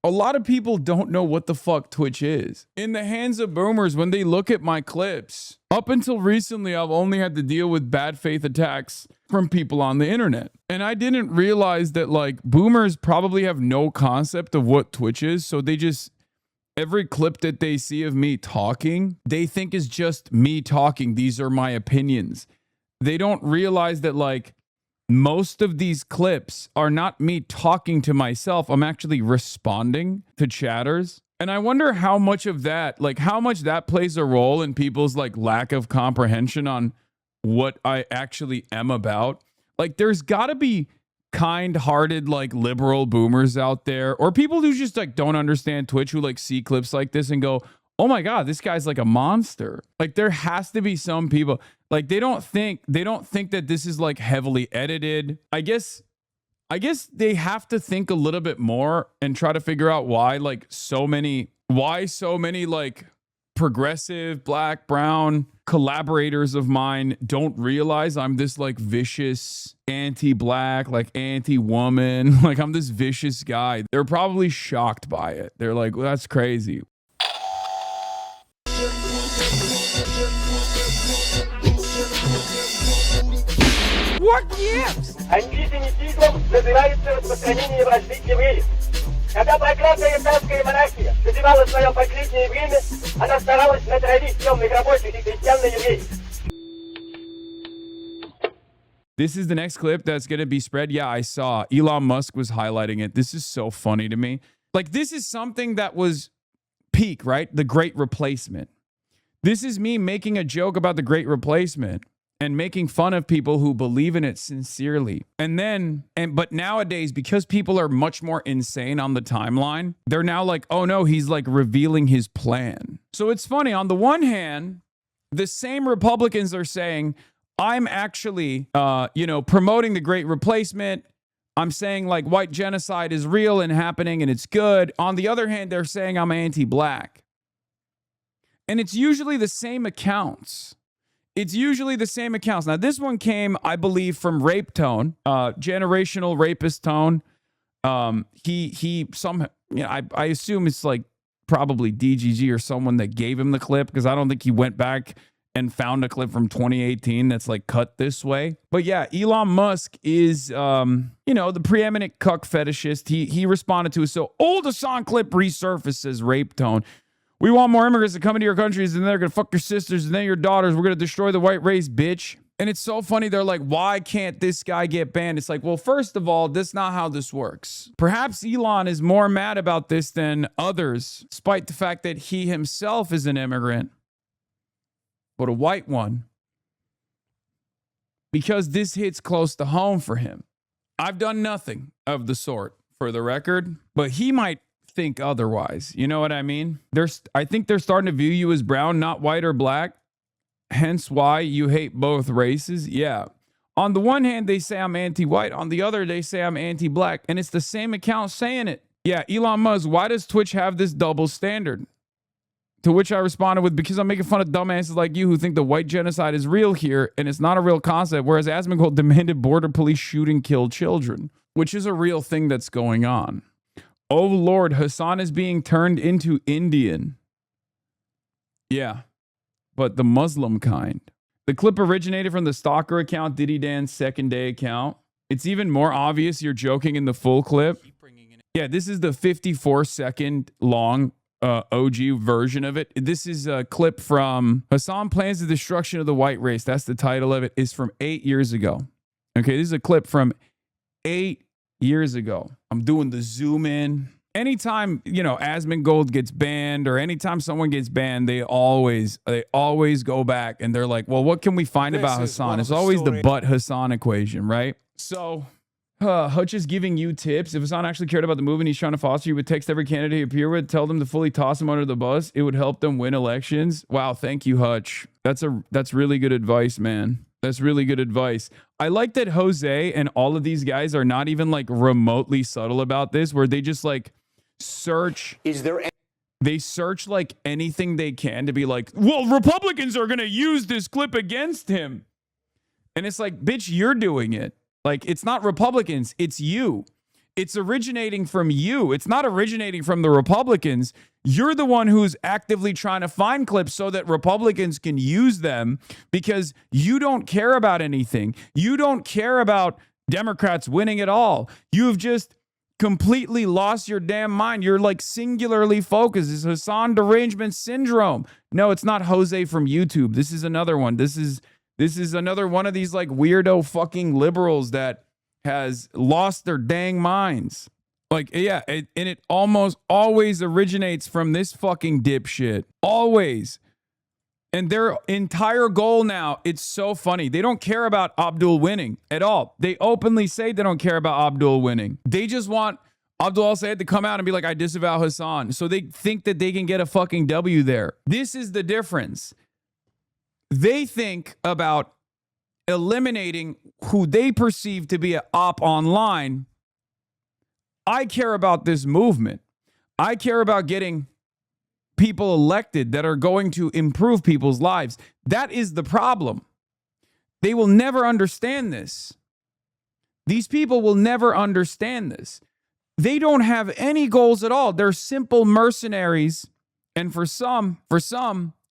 A lot of people don't know what the fuck Twitch is. In the hands of boomers, when they look at my clips, up until recently, I've only had to deal with bad faith attacks from people on the internet. And I didn't realize that like boomers probably have no concept of what Twitch is. So they just, every clip that they see of me talking, they think is just me talking. These are my opinions. They don't realize that like most of these clips are not me talking to myself. I'm actually responding to chatters. And I wonder how much of that, like how much that plays a role in people's like lack of comprehension on what I actually am about. Like there's got to be kind-hearted like liberal boomers out there, or people who just like don't understand Twitch, who like see clips like this and go, oh my God, this guy's like a monster. Like there has to be some people like they don't think that this is like heavily edited. I guess they have to think a little bit more and try to figure out why so many like progressive black, brown collaborators of mine don't realize I'm this like vicious anti-black, like anti-woman, like I'm this vicious guy. They're probably shocked by it. They're like, well, that's crazy. What gives? Антисемитизмом называется распространение вражды к евреям. Когда проклятая царская монархия доживала свое последнее время, она старалась натравить темных рабочих и крестьян на евреев. This is the next clip that's going to be spread. Yeah, I saw. Elon Musk was highlighting it. This is so funny to me. Like, this is something that was peak, right? The Great Replacement. This is me making a joke about the Great Replacement and making fun of people who believe in it sincerely. But nowadays, because people are much more insane on the timeline, they're now like, oh no, he's like revealing his plan. So it's funny. On the one hand, the same Republicans are saying, I'm actually, promoting the Great Replacement. I'm saying like white genocide is real and happening and it's good. On the other hand, they're saying I'm anti-black. And it's usually the same accounts. Now, this one came, I believe, from Rape Tone, generational rapist Tone. I assume it's like probably DGG or someone that gave him the clip, because I don't think he went back and found a clip from 2018 that's like cut this way. But yeah, Elon Musk is, the preeminent cuck fetishist. He responded to it. So old Hasan clip resurfaces, Rape Tone. We want more immigrants to come into your countries, and they're going to fuck your sisters and then your daughters. We're going to destroy the white race, bitch. And it's so funny. They're like, why can't this guy get banned? It's like, well, first of all, that's not how this works. Perhaps Elon is more mad about this than others, despite the fact that he himself is an immigrant, but a white one, because this hits close to home for him. I've done nothing of the sort, for the record, but he might think otherwise. You know what I mean? I think they're starting to view you as brown, not white or black. Hence why you hate both races. Yeah. On the one hand, they say I'm anti-white. On the other, they say I'm anti-black. And it's the same account saying it. Yeah, Elon Musk, why does Twitch have this double standard? To which I responded with, because I'm making fun of dumbasses like you who think the white genocide is real here and it's not a real concept, whereas Asmongold demanded border police shoot and kill children, which is a real thing that's going on. Oh Lord, Hasan is being turned into Indian. Yeah, but the Muslim kind. The clip originated from the stalker account, Diddy Dan's second day account. It's even more obvious you're joking in the full clip. Yeah, this is the 54-second long OG version of it. This is a clip from Hasan Plans the Destruction of the White Race. That's the title of it. It's from 8 years ago. Okay, this is a clip from 8 years ago. I'm doing the zoom in. Anytime, Asmongold gets banned or anytime someone gets banned, they always go back and they're like, well, what can we find about Hasan? It's always the but Hasan equation, right? So Hutch is giving you tips. If Hasan actually cared about the movement he's trying to foster, you would text every candidate he appear with, tell them to fully toss him under the bus. It would help them win elections. Wow, thank you, Hutch. That's really good advice, man. That's really good advice. I like that Jose and all of these guys are not even like remotely subtle about this, where they just like search. They search like anything they can to be like, well, Republicans are going to use this clip against him. And it's like, bitch, you're doing it. Like, it's not Republicans. It's you. It's originating from you. It's not originating from the Republicans. You're the one who's actively trying to find clips so that Republicans can use them because you don't care about anything. You don't care about Democrats winning at all. You've just completely lost your damn mind. You're like singularly focused. It's Hasan derangement syndrome. No, it's not Jose from YouTube. This is another one. This is another one of these like weirdo fucking liberals that has lost their dang minds. Like, yeah, and it almost always originates from this fucking dipshit. Always. And their entire goal now, it's so funny. They don't care about Abdul winning at all. They openly say they don't care about Abdul winning. They just want Abdul al-Sayed to come out and be like, I disavow Hasan. So they think that they can get a fucking W there. This is the difference. They think about eliminating who they perceive to be an op online. I care about this movement. I care about getting people elected that are going to improve people's lives. That is the problem. They will never understand this. These people will never understand this. They don't have any goals at all. They're simple mercenaries. And for some,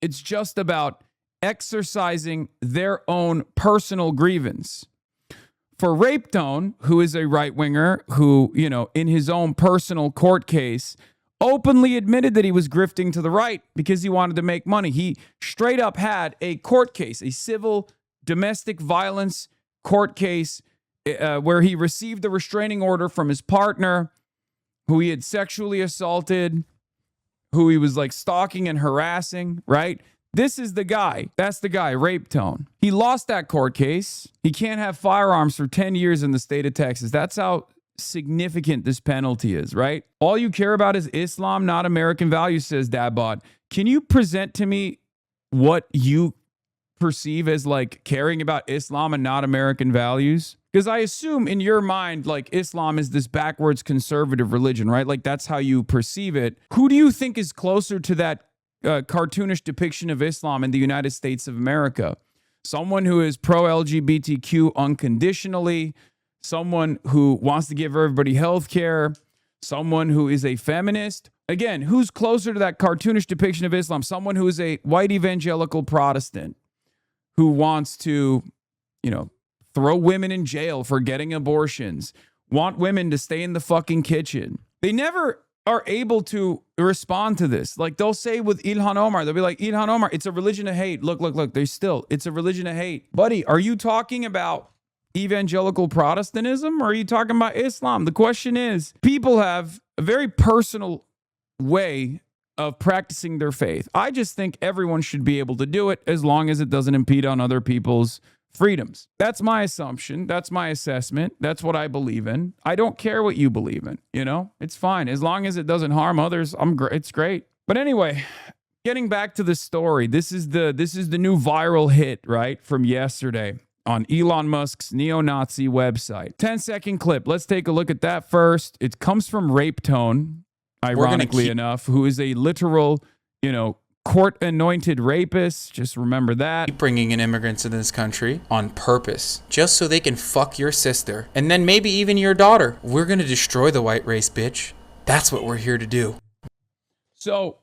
it's just about exercising their own personal grievance. For Rape Tone, who is a right-winger who, you know, in his own personal court case, openly admitted that he was grifting to the right because he wanted to make money. He straight up had a court case, a civil domestic violence court case where he received a restraining order from his partner who he had sexually assaulted, who he was like stalking and harassing, right? This is the guy. That's the guy, Rape Tone. He lost that court case. He can't have firearms for 10 years in the state of Texas. That's how significant this penalty is, right? All you care about is Islam, not American values, says Dabbot. Can you present to me what you perceive as like caring about Islam and not American values? Because I assume in your mind, like Islam is this backwards conservative religion, right? Like that's how you perceive it. Who do you think is closer to that cartoonish depiction of Islam in the United States of America? Someone who is pro-LGBTQ unconditionally, someone who wants to give everybody health care, someone who is a feminist. Again, who's closer to that cartoonish depiction of Islam? Someone who is a white evangelical Protestant who wants to, you know, throw women in jail for getting abortions, want women to stay in the fucking kitchen. They never are able to respond to this. Like they'll say with Ilhan Omar, they'll be like, Ilhan Omar, it's a religion of hate. Look, it's a religion of hate. Buddy, are you talking about evangelical Protestantism or are you talking about Islam? The question is, people have a very personal way of practicing their faith. I just think everyone should be able to do it as long as it doesn't impede on other people's freedoms. That's my assumption. That's my assessment. That's what I believe in. I don't care what you believe in. You know, it's fine. As long as it doesn't harm others, it's great. But anyway, getting back to the story, this is the new viral hit, right, from yesterday on Elon Musk's neo-Nazi website. 10-second clip. Let's take a look at that first. It comes from Rape Tone, ironically enough, who is a literal, you know, court-anointed rapist. Just remember that. Keep bringing in immigrants into this country on purpose, just so they can fuck your sister, and then maybe even your daughter. We're gonna destroy the white race, bitch. That's what we're here to do. So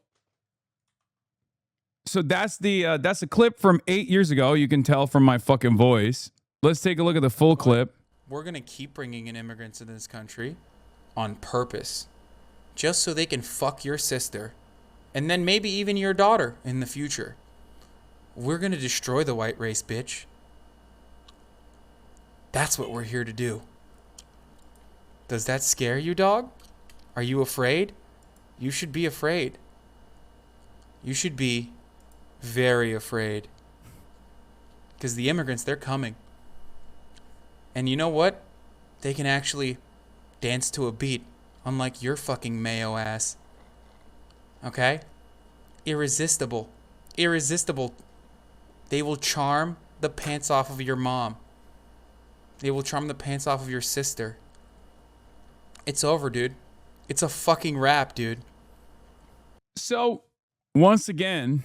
that's a clip from 8 years ago. You can tell from my fucking voice. Let's take a look at the full clip. We're gonna keep bringing in immigrants into this country on purpose, just so they can fuck your sister, and then maybe even your daughter in the future. We're gonna destroy the white race, bitch. That's what we're here to do. Does that scare you, dog? Are you afraid? You should be afraid. You should be very afraid. Because the immigrants, they're coming. And you know what? They can actually dance to a beat, unlike your fucking mayo ass. Okay? Irresistible. Irresistible. They will charm the pants off of your mom. They will charm the pants off of your sister. It's over, dude. It's a fucking wrap, dude. So, once again,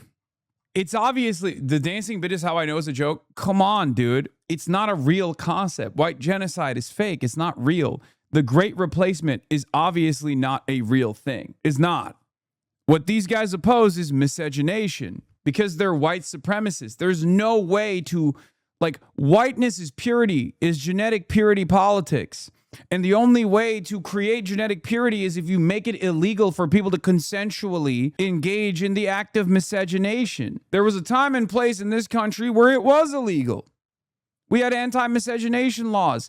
it's obviously, the dancing bit is how I know it's a joke. Come on, dude. It's not a real concept. White genocide is fake. It's not real. the Great Replacement is obviously not a real thing. It's not. What these guys oppose is miscegenation because they're white supremacists. There's no way to, like, whiteness is purity, is genetic purity politics. And the only way to create genetic purity is if you make it illegal for people to consensually engage in the act of miscegenation. There was a time and place in this country where it was illegal. We had anti-miscegenation laws.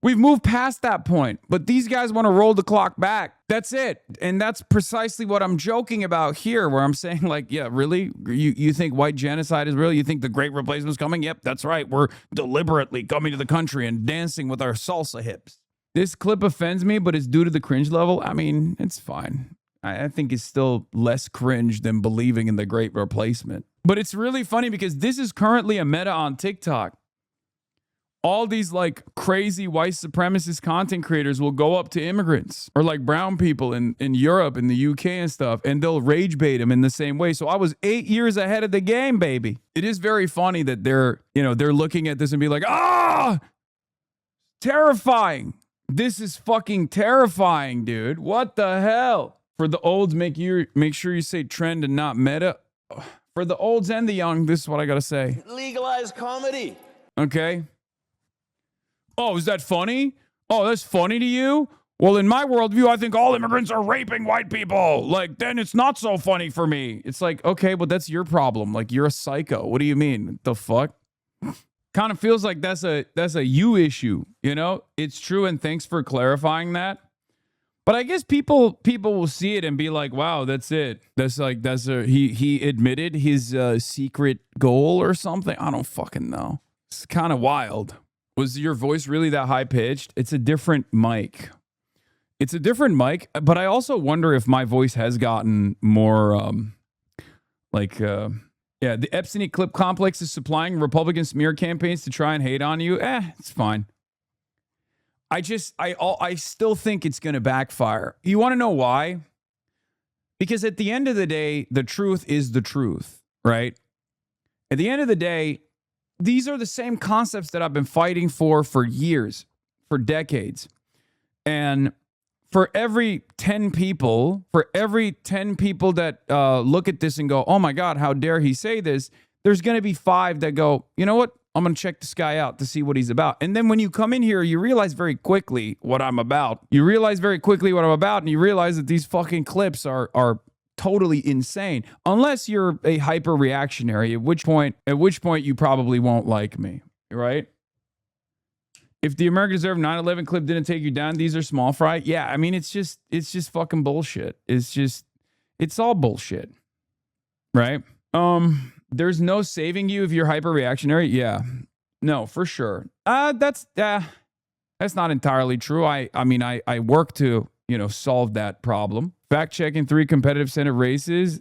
We've moved past that point, but these guys want to roll the clock back. That's it. And that's precisely what I'm joking about here, where I'm saying, like, yeah, really? You think white genocide is real? You think the Great Replacement is coming? Yep, that's right. We're deliberately coming to the country and dancing with our salsa hips. This clip offends me, but it's due to the cringe level. I mean, it's fine. I think it's still less cringe than believing in the Great Replacement. But it's really funny because this is currently a meta on TikTok. All these like crazy white supremacist content creators will go up to immigrants or like brown people in Europe and the UK and stuff, and they'll rage bait them in the same way. So I was 8 years ahead of the game, baby. It is very funny that they're looking at this and be like, terrifying. This is fucking terrifying, dude. What the hell? For the olds, make sure you say trend and not meta. For the olds and the young, this is what I gotta say. Legalize comedy. Okay. Oh, is that funny? Oh, that's funny to you? Well, in my worldview, I think all immigrants are raping white people. Like, then it's not so funny for me. It's like, okay, but that's your problem. Like, you're a psycho. What do you mean? The fuck? Kind of feels like that's a you issue, you know? It's true, and thanks for clarifying that. But I guess people will see it and be like, wow, that's it. He admitted his secret goal or something. I don't fucking know. It's kind of wild. Was your voice really that high pitched? It's a different mic. It's a different mic, but I also wonder if my voice has gotten more the Epstein clip complex is supplying Republican smear campaigns to try and hate on you. It's fine. I still think it's going to backfire. You want to know why? Because at the end of the day, the truth is the truth, right? At the end of the day, these are the same concepts that I've been fighting for years, for decades. And for every 10 people that look at this and go, oh my God, how dare he say this? There's going to be 5 that go, you know what? I'm going to check this guy out to see what he's about. And then when you come in here, you realize very quickly what I'm about. And you realize that these fucking clips are totally insane, unless you're a hyper reactionary, at which point you probably won't like me, right? If the American Deserve 9/11 clip didn't take you down, these are small fry. Yeah, I mean, it's just fucking bullshit. It's all bullshit, right? There's no saving you if you're hyper reactionary. Yeah, no, for sure. That's not entirely true. I work to solve that problem. Fact checking 3 competitive Senate races.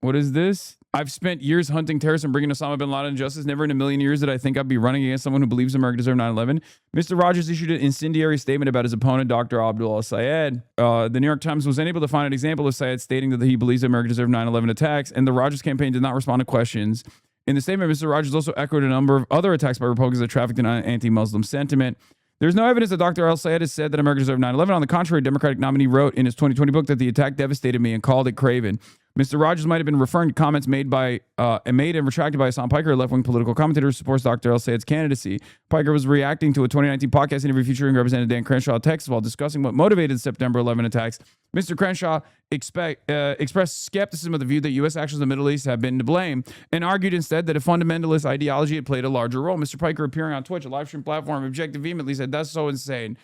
What is this? I've spent years hunting terrorists and bringing Osama bin Laden to justice. Never in a million years did I think I'd be running against someone who believes America deserved 9/11. Mr. Rogers issued an incendiary statement about his opponent, Dr. Abdul al-Sayed. The New York Times was unable to find an example of Sayed stating that he believes America deserved 9/11 attacks, and the Rogers campaign did not respond to questions. In the statement, Mr. Rogers also echoed a number of other attacks by Republicans that trafficked in anti-Muslim sentiment. There's no evidence that Dr. al-Sayed has said that America deserved 9/11. On the contrary, Democratic nominee wrote in his 2020 book that the attack devastated me and called it craven. Mr. Rogers might have been referring to comments made and retracted by Hasan, a left-wing political commentator who supports Dr. al-Sayed's candidacy. Piker was reacting to a 2019 podcast interview featuring Representative Dan Crenshaw of Texas while discussing what motivated the September 11 attacks. Mr. Crenshaw expressed skepticism of the view that U.S. actions in the Middle East have been to blame and argued instead that a fundamentalist ideology had played a larger role. Mr. Piker, appearing on Twitch, a live stream platform, objected vehemently, said, "That's so insane."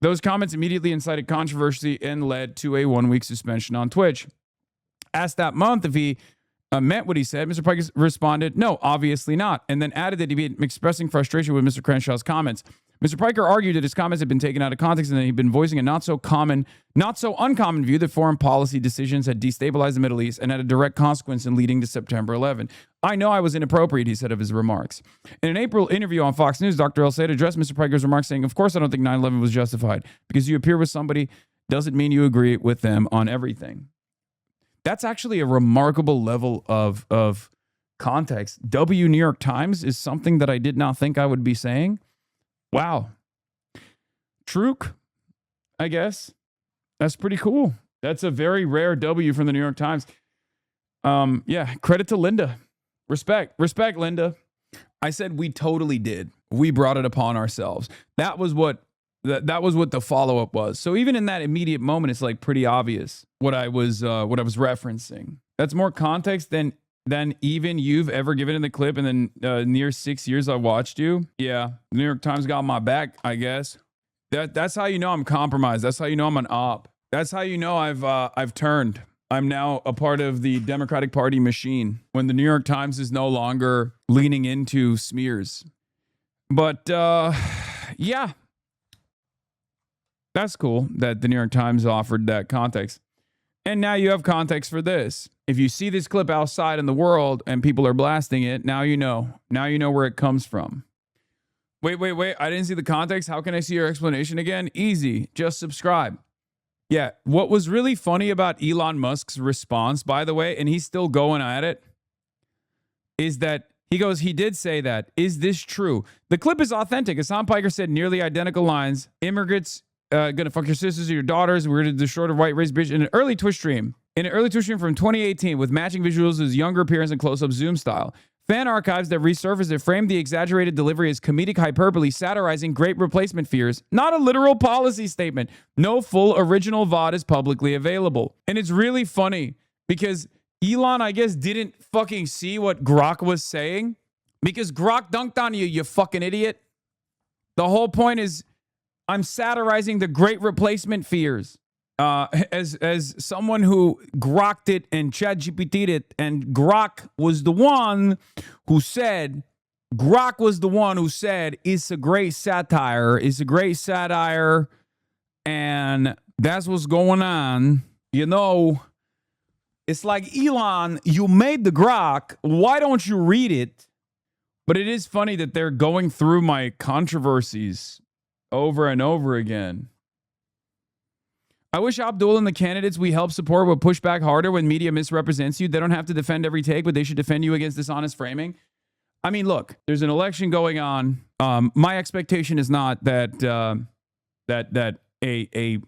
Those comments immediately incited controversy and led to a 1-week suspension on Twitch. Asked that month if he meant what he said, Mr. Piker responded, "No, obviously not," and then added that he'd been expressing frustration with Mr. Crenshaw's comments. Mr. Piker argued that his comments had been taken out of context and that he'd been voicing a not so uncommon view that foreign policy decisions had destabilized the Middle East and had a direct consequence in leading to September 11. "I know I was inappropriate," he said of his remarks. In an April interview on Fox News, Dr. al-Sayed addressed Mr. Piker's remarks saying, "Of course I don't think 9/11 was justified. Because you appear with somebody doesn't mean you agree with them on everything." That's actually a remarkable level of context. New York Times is something that I did not think I would be saying. Wow. Truk, I guess. That's pretty cool. That's a very rare W from the New York Times. Yeah, credit to Linda. Respect, Linda. I said we totally did. We brought it upon ourselves. That was what the follow-up was. So even in that immediate moment, it's like pretty obvious what I was referencing. That's more context than even you've ever given in the clip in the near 6 years I watched you. Yeah, the New York Times got my back, I guess. That's how you know I'm compromised. That's how you know I'm an op. That's how you know I've turned. I'm now a part of the Democratic Party machine when the New York Times is no longer leaning into smears. But yeah, that's cool that the New York Times offered that context. And now you have context for this. If you see this clip outside in the world and people are blasting it, now you know. Now you know where it comes from. Wait. I didn't see the context. How can I see your explanation again? Easy. Just subscribe. Yeah. What was really funny about Elon Musk's response, by the way, and he's still going at it, is that he did say that. Is this true? The clip is authentic. Hasan Piker said nearly identical lines. Immigrants gonna fuck your sisters or your daughters. We're gonna destroy the white race bitch in an early Twitch stream. In an early Twitch stream from 2018 with matching visuals of his younger appearance and close-up zoom style. Fan archives that resurfaced that framed the exaggerated delivery as comedic hyperbole, satirizing great replacement fears, not a literal policy statement. No full original VOD is publicly available. And it's really funny because Elon, I guess, didn't fucking see what Grok was saying because Grok dunked on you, you fucking idiot. The whole point is I'm satirizing the great replacement fears. As someone who grokked it and ChatGPT'd it, and Grok was the one who said, it's a great satire, and that's what's going on. You know, it's like, Elon, you made the Grok, why don't you read it? But it is funny that they're going through my controversies over and over again. I wish Abdul and the candidates we help support would push back harder when media misrepresents you. They don't have to defend every take, but they should defend you against dishonest framing. I mean, look, there's an election going on. My expectation is not that a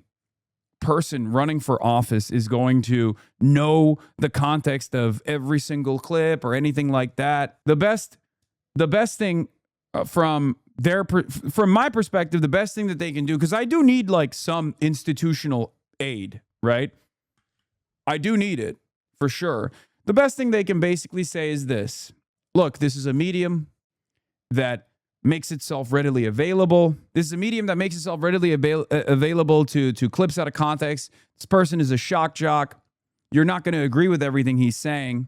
person running for office is going to know the context of every single clip or anything like that. The best thing from my perspective, the best thing that they can do, because I do need like some institutional aid, right? I do need it for sure. The best thing they can basically say is this. Look, this is a medium that makes itself readily available. This is a medium that makes itself readily available to clips out of context. This person is a shock jock. You're not going to agree with everything he's saying,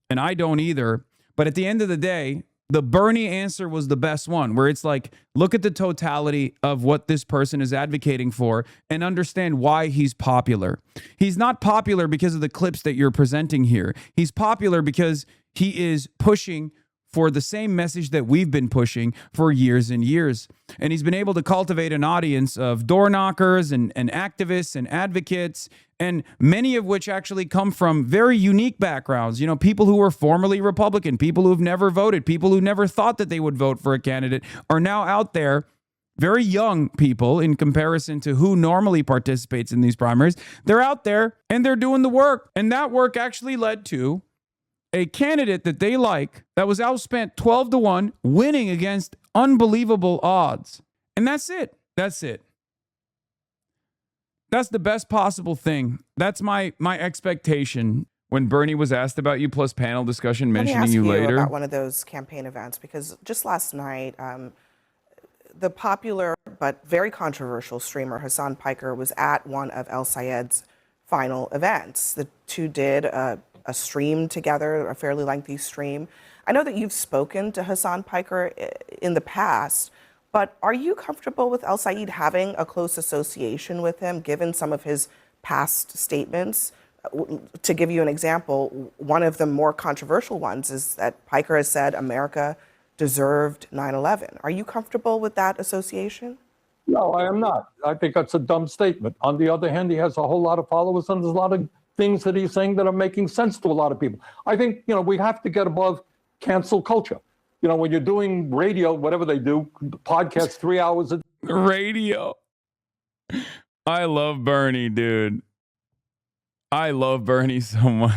and I don't either. But at the end of the day, the Bernie answer was the best one, where it's like, look at the totality of what this person is advocating for and understand why he's popular. He's not popular because of the clips that you're presenting here. He's popular because he is pushing for the same message that we've been pushing for years and years. And he's been able to cultivate an audience of door knockers and activists and advocates, and many of which actually come from very unique backgrounds. You know, people who were formerly Republican, people who've never voted, people who never thought that they would vote for a candidate are now out there. Very young people in comparison to who normally participates in these primaries. They're out there and they're doing the work. And that work actually led to a candidate that they like that was outspent 12-1, winning against unbelievable odds. And that's it. That's it. That's the best possible thing. That's my expectation. When Bernie was asked about you, plus panel discussion mentioning you later. Let me ask you about one of those campaign events, because just last night, the popular but very controversial streamer Hasan Piker was at one of El Sayed's final events. The two did a stream together, a fairly lengthy stream. I know that you've spoken to Hasan Piker in the past, but are you comfortable with El Sayed having a close association with him, given some of his past statements? To give you an example, one of the more controversial ones is that Piker has said America deserved 9/11. Are you comfortable with that association? No, I am not. I think that's a dumb statement. On the other hand, he has a whole lot of followers, and there's a lot of things that he's saying that are making sense to a lot of people. I think, we have to get above cancel culture. When you're doing radio, whatever they do, podcasts 3 hours a radio. I love Bernie, dude. I love Bernie so much.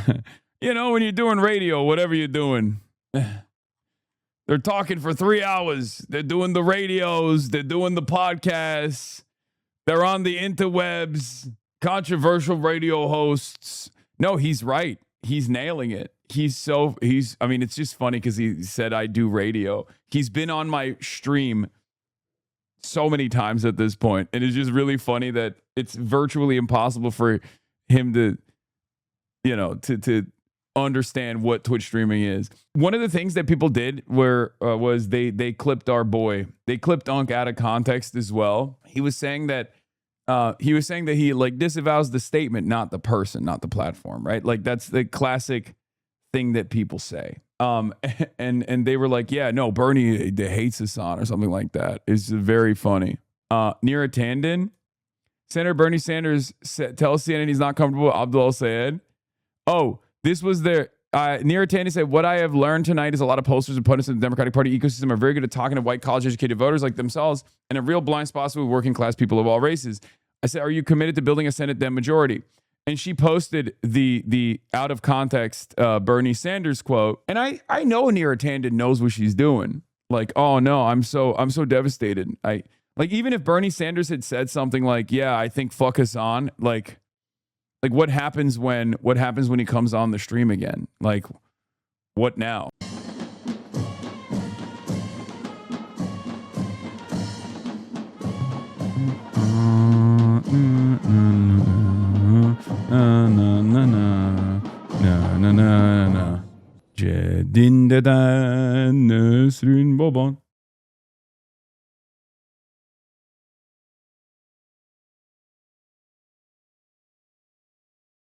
You know, when you're doing radio, whatever you're doing, they're talking for 3 hours. They're doing the radios. They're doing the podcasts. They're on the interwebs. Controversial radio hosts. No, he's right. He's nailing it. I mean, it's just funny because he said I do radio. He's been on my stream so many times at this point, and it's just really funny that it's virtually impossible for him to, you know, to understand what Twitch streaming is. One of the things that people did was they clipped our boy. They clipped Unk out of context as well. He was saying that he like disavows the statement, not the person, not the platform, right? Like that's the classic thing that people say. And they were like, yeah, no, Bernie hates Hasan or something like that. It's very funny. Neera Tanden, Senator Bernie Sanders tells CNN he's not comfortable with Abdul Sayed. Oh, this was their Neera Tanden said, what I have learned tonight is a lot of posters and pundits in the Democratic Party ecosystem are very good at talking to white college-educated voters like themselves and a real blind spot with working class people of all races. I said, are you committed to building a Senate Dem majority? And she posted the out of context Bernie Sanders quote. And I know Neera Tanden knows what she's doing. Like, oh no, I'm so devastated. Like even if Bernie Sanders had said something like, yeah, I think fuck Hasan, like what happens when he comes on the stream again? Like, what now? Jedin deden Nesrin baban.